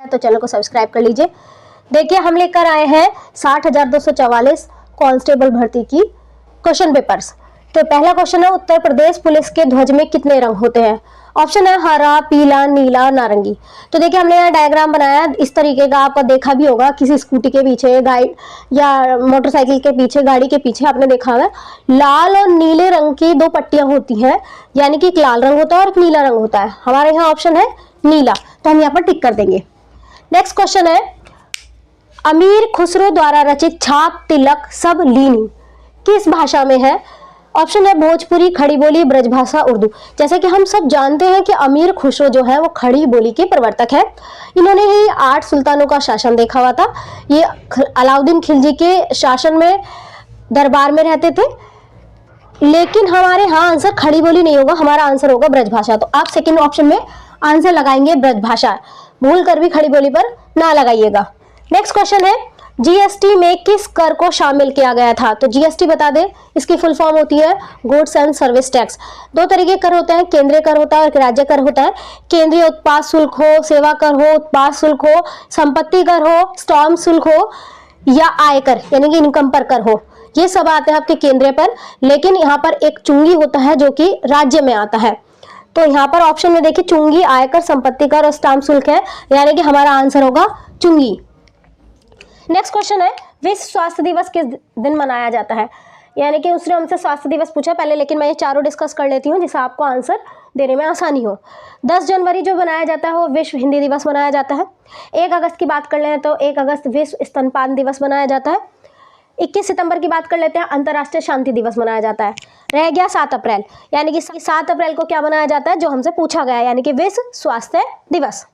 तो चैनल को सब्सक्राइब कर लीजिए। देखिए हम लेकर आए हैं 60,244 कांस्टेबल भर्ती की क्वेश्चन पेपर्स। तो पहला क्वेश्चन है, उत्तर प्रदेश पुलिस के ध्वज में कितने रंग होते हैं? ऑप्शन है हरा, पीला, नीला, नारंगी। तो देखिए हमने यहाँ डायग्राम बनाया इस तरीके का, आपको देखा भी होगा किसी स्कूटी के पीछे, गाइड या मोटरसाइकिल के पीछे, गाड़ी के पीछे आपने देखा होगा लाल और नीले रंग की दो पट्टियां होती हैं, यानी कि एक लाल रंग होता है और एक नीला रंग होता है। हमारे यहाँ ऑप्शन है नीला, तो हम यहाँ पर टिक कर देंगे। नेक्स्ट क्वेश्चन है, अमीर खुसरो द्वारा रचित छाप तिलक सब लीनी किस भाषा में है? ऑप्शन है भोजपुरी, खड़ी बोली, ब्रजभाषा, उर्दू। जैसे कि हम सब जानते हैं कि अमीर खुसरो जो है वो खड़ी बोली के प्रवर्तक है। इन्होंने ही 8 सुल्तानों का शासन देखा हुआ था। ये अलाउद्दीन खिलजी के शासन में दरबार में रहते थे। लेकिन हमारे यहाँ आंसर खड़ी बोली नहीं होगा, हमारा आंसर होगा ब्रजभाषा। तो आप सेकंड ऑप्शन में आंसर लगाएंगे ब्रजभाषा, भूल कर भी खड़ी बोली पर ना लगाइएगा। नेक्स्ट क्वेश्चन है, जीएसटी में किस कर को शामिल किया गया था? तो जीएसटी बता दें, इसकी फुल फॉर्म होती है गुड्स एंड सर्विस टैक्स। दो तरीके कर होते हैं, केंद्रीय कर होता है और राज्य कर होता है। केंद्रीय उत्पाद शुल्क हो, सेवा कर हो, उत्पाद शुल्क हो, संपत्ति कर हो, स्टॉम्प शुल्क हो या आयकर यानी कि इनकम पर कर हो, ये सब आते हैं आपके केंद्रीय पर। लेकिन यहाँ पर एक चुंगी होता है जो कि राज्य में आता है। तो यहाँ पर ऑप्शन में देखिए चुंगी, आयकर, संपत्ति कर और स्टाम्प शुल्क है, यानी कि हमारा आंसर होगा चुंगी। नेक्स्ट क्वेश्चन है, विश्व स्वास्थ्य दिवस किस दिन मनाया जाता है? यानी कि उसने हमसे स्वास्थ्य दिवस पूछा पहले, लेकिन मैं ये चारों डिस्कस कर लेती हूँ जिससे आपको आंसर देने में आसानी हो। 10 जनवरी जो मनाया जाता है वो विश्व हिंदी दिवस मनाया जाता है। 1 अगस्त की बात कर लें तो 1 अगस्त विश्व स्तनपान दिवस मनाया जाता है। 21 सितंबर की बात कर लेते हैं, अंतर्राष्ट्रीय शांति दिवस मनाया जाता है। रह गया 7 अप्रैल, यानी कि 7 अप्रैल को क्या मनाया जाता है जो हमसे पूछा गया है, यानी कि विश्व स्वास्थ्य दिवस।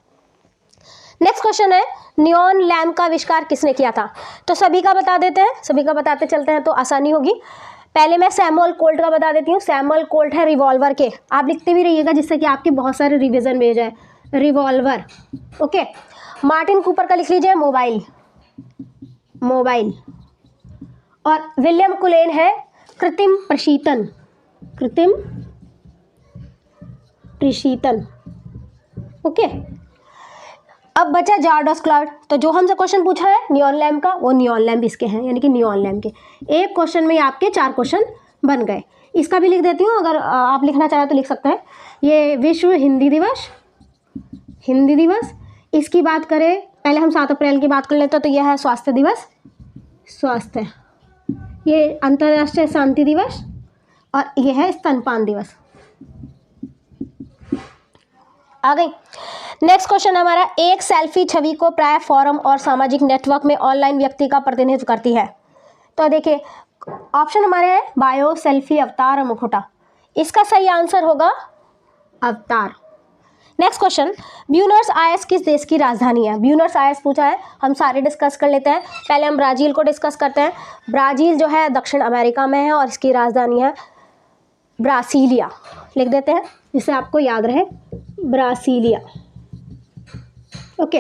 नेक्स्ट क्वेश्चन है, नियॉन लैम्प का आविष्कार किसने किया था? तो सभी का बता देते हैं, सभी का बताते चलते हैं तो आसानी होगी। पहले मैं सैमुअल कोल्ट का बता देती हूँ। सैमुअल कोल्ट है रिवॉल्वर के, आप लिखते भी रहिएगा जिससे कि आपके बहुत सारे रिवीजन में जाए। Revolver, okay. मार्टिन कूपर का लिख लीजिए मोबाइल, मोबाइल। और विलियम कुलेन है कृत्रिम प्रशीतन, कृत्रिम प्रशीतन, ओके। अब बचा जार्डोस क्लाउड। तो जो हमसे क्वेश्चन पूछा है नियॉन लैम्प का, वो नियॉन लैम्प इसके हैं, यानी कि नियॉन लैम्प के। एक क्वेश्चन में आपके 4 क्वेश्चन बन गए। इसका भी लिख देती हूँ, अगर आप लिखना चाहें तो लिख सकते हैं। ये विश्व हिंदी दिवस, हिंदी दिवस। इसकी बात करें, पहले हम 7 अप्रैल की बात कर लेते हैं, तो यह है स्वास्थ्य दिवस, स्वास्थ्य। ये अंतर्राष्ट्रीय शांति दिवस और यह है स्तनपान दिवस। आ गई। नेक्स्ट क्वेश्चन हमारा, एक सेल्फी छवि को प्राय फोरम और सामाजिक नेटवर्क में ऑनलाइन व्यक्ति का प्रतिनिधित्व करती है। तो देखिए ऑप्शन हमारे हैं बायो, सेल्फी, अवतार और मुखौटा। इसका सही आंसर होगा अवतार। नेक्स्ट क्वेश्चन, ब्यूनस आयर्स किस देश की राजधानी है? ब्यूनस आयर्स पूछा है, हम सारे डिस्कस कर लेते हैं। पहले हम ब्राज़ील को डिस्कस करते हैं। ब्राज़ील जो है दक्षिण अमेरिका में है और इसकी राजधानी है ब्रासीलिया, लिख देते हैं जिससे आपको याद रहे, ब्रासीलिया, ओके।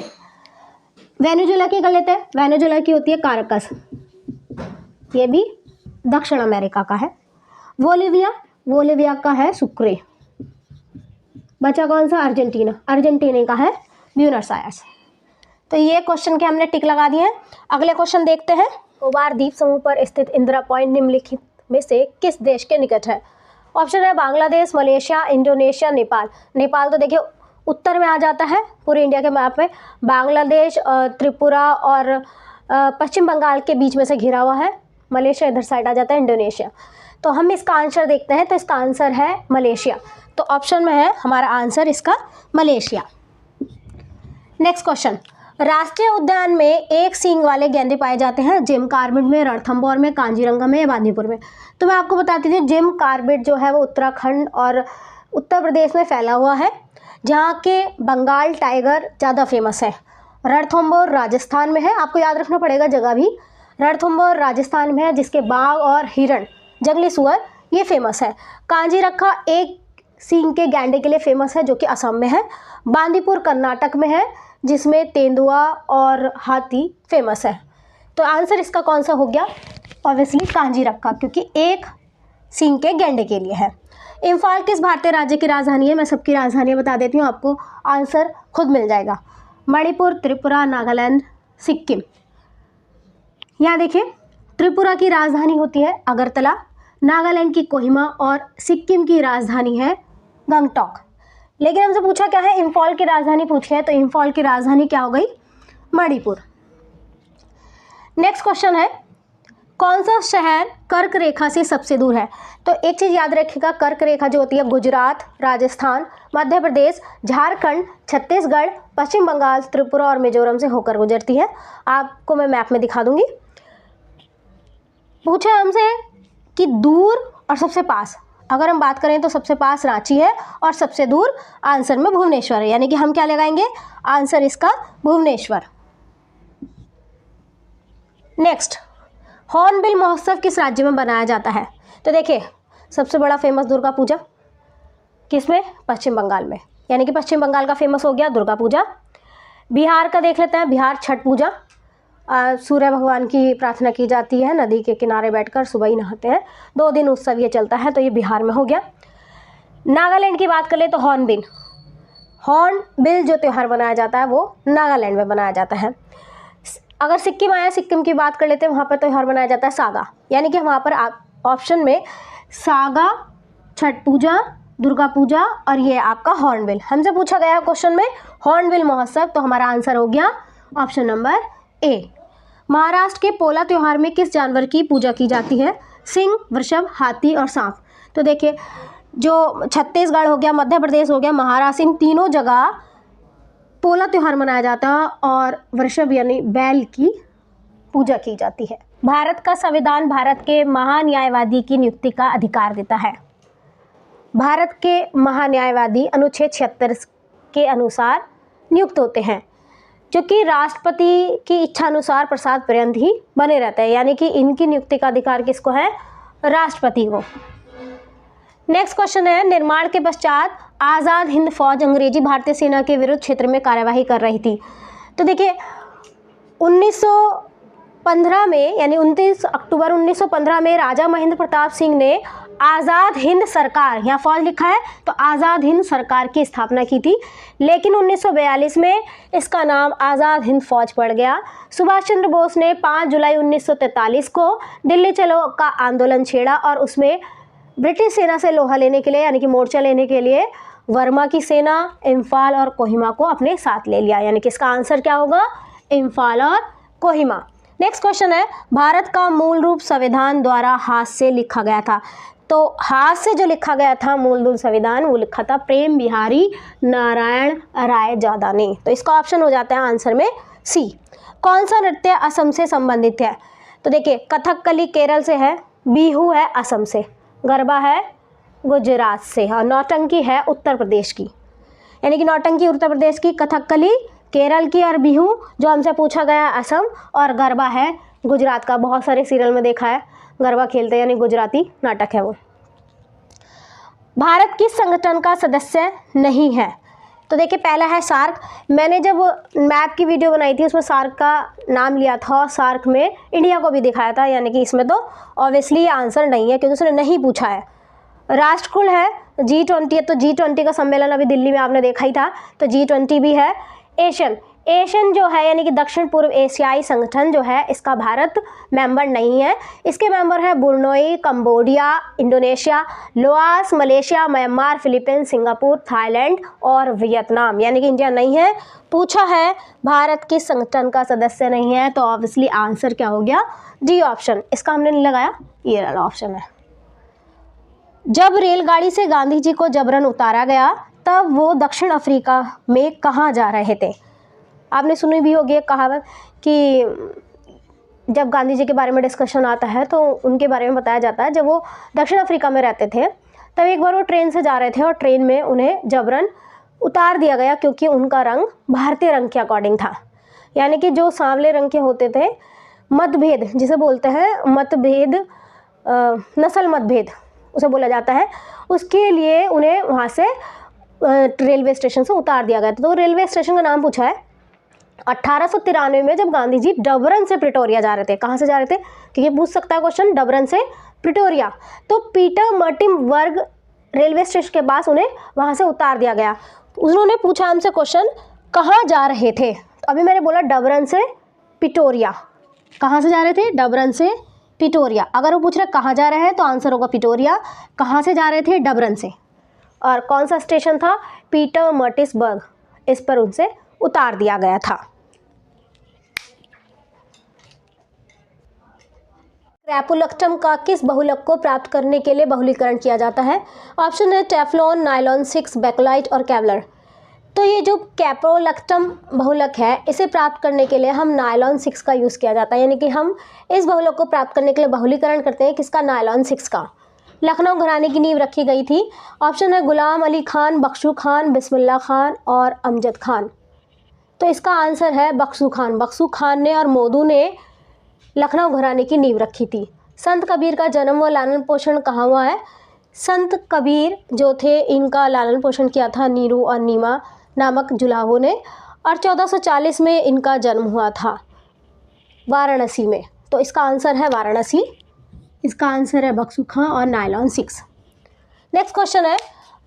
वेनेजुएला की कर लेते हैं। वेनेजुएला की होती है कारकस, ये भी दक्षिण अमेरिका का है। बोलिविया, बोलिविया का है सुक्रे। बचा कौन सा? अर्जेंटीना, अर्जेंटीना का है ब्यूनस आयर्स। तो ये क्वेश्चन के हमने टिक लगा दिए हैं। अगले क्वेश्चन देखते हैं, कोबार द्वीप समूह पर स्थित इंदिरा पॉइंट निम्नलिखित में से किस देश के निकट है? ऑप्शन है बांग्लादेश, मलेशिया, इंडोनेशिया, नेपाल। नेपाल तो देखिए उत्तर में आ जाता है पूरे इंडिया के मैप में। बांग्लादेश, त्रिपुरा और पश्चिम बंगाल के बीच में से घिरा हुआ है। मलेशिया इधर साइड आ जाता है, इंडोनेशिया। तो हम इसका आंसर देखते हैं, तो इसका आंसर है मलेशिया। तो ऑप्शन में है हमारा आंसर इसका मलेशिया। नेक्स्ट क्वेश्चन, राष्ट्रीय उद्यान में एक सींग वाले गेंडे पाए जाते हैं जिम कार्बेट में, रणथंभौर में, कांजीरंगा में या बांदीपुर में। तो मैं आपको बताती थी जिम कार्बेट जो है वो उत्तराखंड और उत्तर प्रदेश में फैला हुआ है, जहाँ के बंगाल टाइगर ज़्यादा फेमस है। रणथंभौर राजस्थान में है, आपको याद रखना पड़ेगा जगह भी। रणथंभौर राजस्थान में है, जिसके बाघ और हिरण, जंगली सुअर, ये फेमस है। कांजीरंगा एक सींग के गैंडे के लिए फेमस है जो कि असम में है। बांदीपुर कर्नाटक में है, जिसमें तेंदुआ और हाथी फेमस है। तो आंसर इसका कौन सा हो गया? ऑब्वियसली कांजीरंगा, क्योंकि एक सींग के गैंडे के लिए है। इम्फाल किस भारतीय राज्य की राजधानी है? मैं सबकी राजधानियाँ बता देती हूँ, आपको आंसर खुद मिल जाएगा। मणिपुर, त्रिपुरा, नागालैंड, सिक्किम। यहाँ देखिए, त्रिपुरा की राजधानी होती है अगरतला, नागालैंड की कोहिमा और सिक्किम की राजधानी है गंगटोक। लेकिन हमसे पूछा क्या है, इम्फॉल की राजधानी पूछी है, तो इम्फॉल की राजधानी क्या हो गई, मणिपुर। नेक्स्ट क्वेश्चन है, कौन सा शहर कर्क रेखा से सबसे दूर है? तो एक चीज़ याद रखिएगा, कर्क रेखा जो होती है गुजरात, राजस्थान, मध्य प्रदेश, झारखंड, छत्तीसगढ़, पश्चिम बंगाल, त्रिपुरा और मिजोरम से होकर गुजरती है। आपको मैं मैप में दिखा दूंगी। पूछा हमसे कि दूर और सबसे पास, अगर हम बात करें तो सबसे पास रांची है और सबसे दूर आंसर में भुवनेश्वर है, यानी कि हम क्या लगाएंगे, आंसर इसका भुवनेश्वर। नेक्स्ट, हॉर्नबिल महोत्सव किस राज्य में बनाया जाता है? तो देखिए, सबसे बड़ा फेमस दुर्गा पूजा किसमें, पश्चिम बंगाल में, यानी कि पश्चिम बंगाल का फेमस हो गया दुर्गा पूजा। बिहार का देख लेते हैं, बिहार छठ पूजा, सूर्य भगवान की प्रार्थना की जाती है, नदी के किनारे बैठकर सुबह ही नहाते हैं, 2 दिन उत्सव ये चलता है, तो ये बिहार में हो गया। नागालैंड की बात कर ले तो हॉर्नबिल जो त्यौहार बनाया जाता है वो नागालैंड में बनाया जाता है। अगर सिक्किम आया, सिक्किम की बात कर लेते हैं, वहाँ पर त्यौहार बनाया जाता है सागा, यानी कि वहाँ पर ऑप्शन में सागा, छठ पूजा, दुर्गा पूजा और ये आपका हॉर्नबिल। हमसे पूछा गया क्वेश्चन में हॉर्नबिल महोत्सव, तो हमारा आंसर हो गया ऑप्शन नंबर ए। महाराष्ट्र के पोला त्यौहार में किस जानवर की पूजा की जाती है? सिंह, वृषभ, हाथी और सांप। तो देखिए, जो छत्तीसगढ़ हो गया, मध्य प्रदेश हो गया, महाराष्ट्र, इन तीनों जगह पोला त्यौहार मनाया जाता है और वृषभ यानी बैल की पूजा की जाती है। भारत का संविधान भारत के महान्यायवादी की नियुक्ति का अधिकार देता है। भारत के महान्यायवादी अनुच्छेद 76 के अनुसार नियुक्त होते हैं, जो कि राष्ट्रपति की इच्छा अनुसार प्रसाद पर्यंत ही बने रहते हैं, यानी कि इनकी नियुक्ति का अधिकार किसको है? राष्ट्रपति को। नेक्स्ट क्वेश्चन है, निर्माण के पश्चात आज़ाद हिंद फौज अंग्रेजी भारतीय सेना के विरुद्ध क्षेत्र में कार्यवाही कर रही थी। तो देखिए, 1915 में, यानी 29 अक्टूबर 1915 में राजा महेंद्र प्रताप सिंह ने आज़ाद हिंद सरकार, यहाँ फौज लिखा है तो आज़ाद हिंद सरकार की स्थापना की थी। लेकिन 1942 में इसका नाम आज़ाद हिंद फौज पड़ गया। सुभाष चंद्र बोस ने 5 जुलाई 1943 को दिल्ली चलो का आंदोलन छेड़ा और उसमें ब्रिटिश सेना से लोहा लेने के लिए, यानी कि मोर्चा लेने के लिए वर्मा की सेना, इम्फाल और कोहिमा को अपने साथ ले लिया, यानी कि इसका आंसर क्या होगा? इम्फाल और कोहिमा। नेक्स्ट क्वेश्चन है, भारत का मूल रूप संविधान द्वारा हाथ से लिखा गया था। तो हाथ से जो लिखा गया था मूल रूप संविधान, वो लिखा था प्रेम बिहारी नारायण राय जादा ने। तो इसका ऑप्शन हो जाता है आंसर में सी। कौन सा नृत्य असम से संबंधित है? तो देखिए, कथकली केरल से है, बिहू है असम से, गरबा है गुजरात से और नौटंकी है उत्तर प्रदेश की, यानी कि नौटंकी उत्तर प्रदेश की, कथकली केरल की और बिहू जो हमसे पूछा गया असम, और गरबा है गुजरात का। बहुत सारे सीरियल में देखा है गरबा खेलते, यानी गुजराती नाटक है वो। भारत किस संगठन का सदस्य नहीं है? तो देखिए, पहला है सार्क। मैंने जब मैप की वीडियो बनाई थी उसमें सार्क का नाम लिया था और सार्क में इंडिया को भी दिखाया था, यानी कि इसमें तो ऑब्वियसली ये आंसर नहीं है क्योंकि उसने नहीं पूछा है। राष्ट्रकुल है, G20 है, तो G20 का सम्मेलन अभी दिल्ली में आपने देखा ही था, तो G20 भी है। एशियन जो है, यानी कि दक्षिण पूर्व एशियाई संगठन जो है, इसका भारत मेंबर नहीं है। इसके मेंबर है Brunei, Cambodia, Indonesia, Laos, Malaysia, Myanmar, Philippines, Singapore, Thailand और वियतनाम, यानी कि इंडिया नहीं है। पूछा है भारत किस संगठन का सदस्य नहीं है, तो ऑब्वियसली आंसर क्या हो गया? D option. इसका हमने नहीं लगाया, ये वाला ऑप्शन है। जब रेलगाड़ी से गांधी जी को जबरन उतारा गया तब वो दक्षिण अफ्रीका में कहाँ जा रहे थे? आपने सुनी भी होगी एक कहावत कि जब गांधी जी के बारे में डिस्कशन आता है तो उनके बारे में बताया जाता है, जब वो दक्षिण अफ्रीका में रहते थे तब एक बार वो ट्रेन से जा रहे थे और ट्रेन में उन्हें जबरन उतार दिया गया क्योंकि उनका रंग भारतीय रंग के अकॉर्डिंग था, यानी कि जो सांवले रंग के होते थे, मतभेद जिसे बोलते हैं, मतभेद, नस्ल मतभेद उसे बोला जाता है, उसके लिए उन्हें वहाँ से रेलवे स्टेशन से उतार दिया गया था। तो रेलवे स्टेशन का नाम पूछा है। 1893 में जब गांधी जी डबरन से प्रिटोरिया जा रहे थे, कहाँ से जा रहे थे क्योंकि पूछ सकता है क्वेश्चन, डबरन से प्रिटोरिया, तो पीटर मर्टिम वर्ग रेलवे स्टेशन के पास उन्हें वहाँ से उतार दिया गया। उन्होंने पूछा हमसे क्वेश्चन, कहाँ जा रहे थे? तो अभी मैंने बोला डबरन से पिटोरिया। कहाँ से जा रहे थे? डबरन से पिटोरिया। अगर वो पूछ रहे कहाँ जा रहे हैं तो आंसर होगा पिटोरिया। कहाँ से जा रहे थे? डबरन से। और कौन सा स्टेशन था? पीटरमार्टिसबर्ग। इस पर उनसे उतार दिया गया था। क्रैपुलेक्टम का किस बहुलक को प्राप्त करने के लिए बहुलीकरण किया जाता है? ऑप्शन है टेफ्लॉन, नायलॉन 6, बेकेलाइट और केवलर। तो ये जो कैप्रोलेक्टम बहुलक है, इसे प्राप्त करने के लिए हम नायलॉन 6 का यूज़ किया जाता है, यानी कि हम इस बहुलक को प्राप्त करने के लिए बहुलीकरण करते हैं। किसका? नायलॉन 6 का। लखनऊ घराने की नींव रखी गई थी। ऑप्शन है गुलाम अली खान, बख्शू खान, बिस्मिल्लाह खान और अमजद खान। तो इसका आंसर है बख्शू खान। बख्शू खान ने और मोदू ने लखनऊ घराने की नींव रखी थी। संत कबीर का जन्म व लालन पोषण कहाँ हुआ है? संत कबीर जो थे, इनका लालन पोषण किया था नीरू और नीमा नामक जुलाहों ने, और 1440 में इनका जन्म हुआ था वाराणसी में। तो इसका आंसर है वाराणसी। इसका आंसर है बख्शू खां और नायलॉन 6। नेक्स्ट क्वेश्चन है,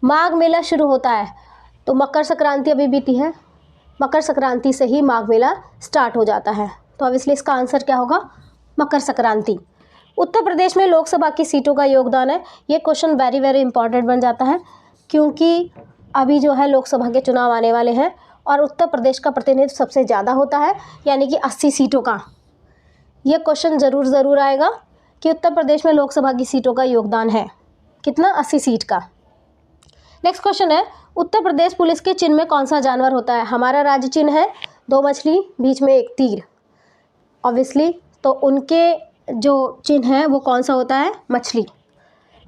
माघ मेला शुरू होता है तो मकर संक्रांति अभी बीती है, मकर संक्रांति से ही माघ मेला स्टार्ट हो जाता है। तो अब इसलिए इसका आंसर क्या होगा? मकर संक्रांति। उत्तर प्रदेश में लोकसभा की सीटों का योगदान है। ये क्वेश्चन वेरी वेरी इंपॉर्टेंट बन जाता है, क्योंकि अभी जो है लोकसभा के चुनाव आने वाले हैं और उत्तर प्रदेश का प्रतिनिधित्व सबसे ज़्यादा होता है, यानी कि 80 सीटों का। ये क्वेश्चन ज़रूर आएगा कि उत्तर प्रदेश में लोकसभा की सीटों का योगदान है कितना? 80 सीट का। नेक्स्ट क्वेश्चन है, उत्तर प्रदेश पुलिस के चिन्ह में कौन सा जानवर होता है? हमारा राज्य चिन्ह है 2 मछली, बीच में 1 तीर ऑब्वियसली। तो उनके जो चिन्ह है वो कौन सा होता है? मछली।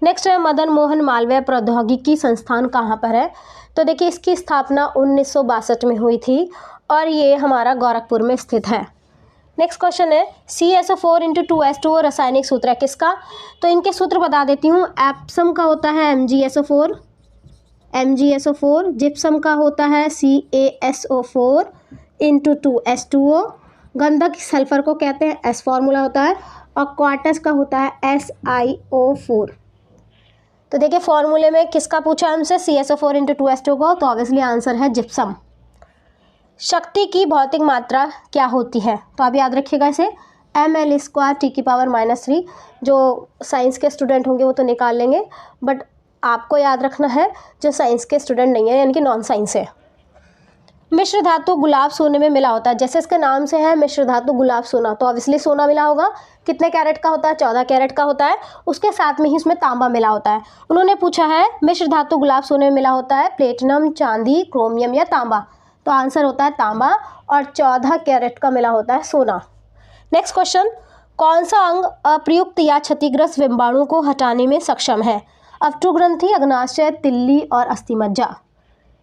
नेक्स्ट है, मदन मोहन मालवीय प्रौद्योगिकी संस्थान कहाँ पर है? तो देखिए, इसकी स्थापना 1962 में हुई थी और ये हमारा गोरखपुर में स्थित है। नेक्स्ट क्वेश्चन है, CSO4 × 2H2O रासायनिक सूत्र है किसका? तो इनके सूत्र बता देती हूँ। एप्सम का होता है MgSO4, जिप्सम का होता है CaSO4 × 2H2O, गंधक सल्फर को कहते हैं S फॉर्मूला होता है, और क्वार्टज का होता है SiO4। तो देखिए फॉर्मूले में किसका पूछा हमसे? CSO4 × 2H2O को, तो ऑब्वियसली आंसर है जिप्सम। शक्ति की भौतिक मात्रा क्या होती है? तो आप याद रखिएगा इसे, ml² T⁻³ जो साइंस के स्टूडेंट होंगे वो तो निकाल लेंगे, बट आपको याद रखना है जो साइंस के स्टूडेंट नहीं है, यानी कि नॉन साइंस है। मिश्र धातु गुलाब सोने में मिला होता है। जैसे इसके नाम से है मिश्र धातु गुलाब सोना, तो ऑब्वियसली सोना मिला होगा। कितने कैरेट का होता है? 14 कैरेट का होता है। उसके साथ में ही इसमें तांबा मिला होता है। उन्होंने पूछा है मिश्र धातु गुलाब सोने में मिला होता है प्लेटिनम, चांदी, क्रोमियम या तांबा। तो आंसर होता है तांबा, और 14 कैरेट का मिला होता है सोना। नेक्स्ट क्वेश्चन, कौन सा अंग अप्रयुक्त या क्षतिग्रस्त विम्बाणु को हटाने में सक्षम है? अवटुग्रंथि, अग्नाशय, तिल्ली और अस्थिमज्जा।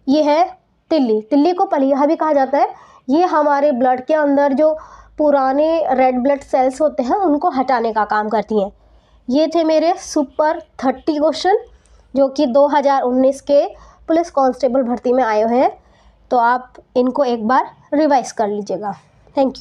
ये है तिल्ली। तिल्ली को पलीहा भी कहा जाता है। ये हमारे ब्लड के अंदर जो पुराने रेड ब्लड सेल्स होते हैं उनको हटाने का काम करती हैं। ये थे मेरे सुपर 30 क्वेश्चन जो कि 2019 के पुलिस कांस्टेबल भर्ती में आए हुए हैं। तो आप इनको एक बार रिवाइज कर लीजिएगा।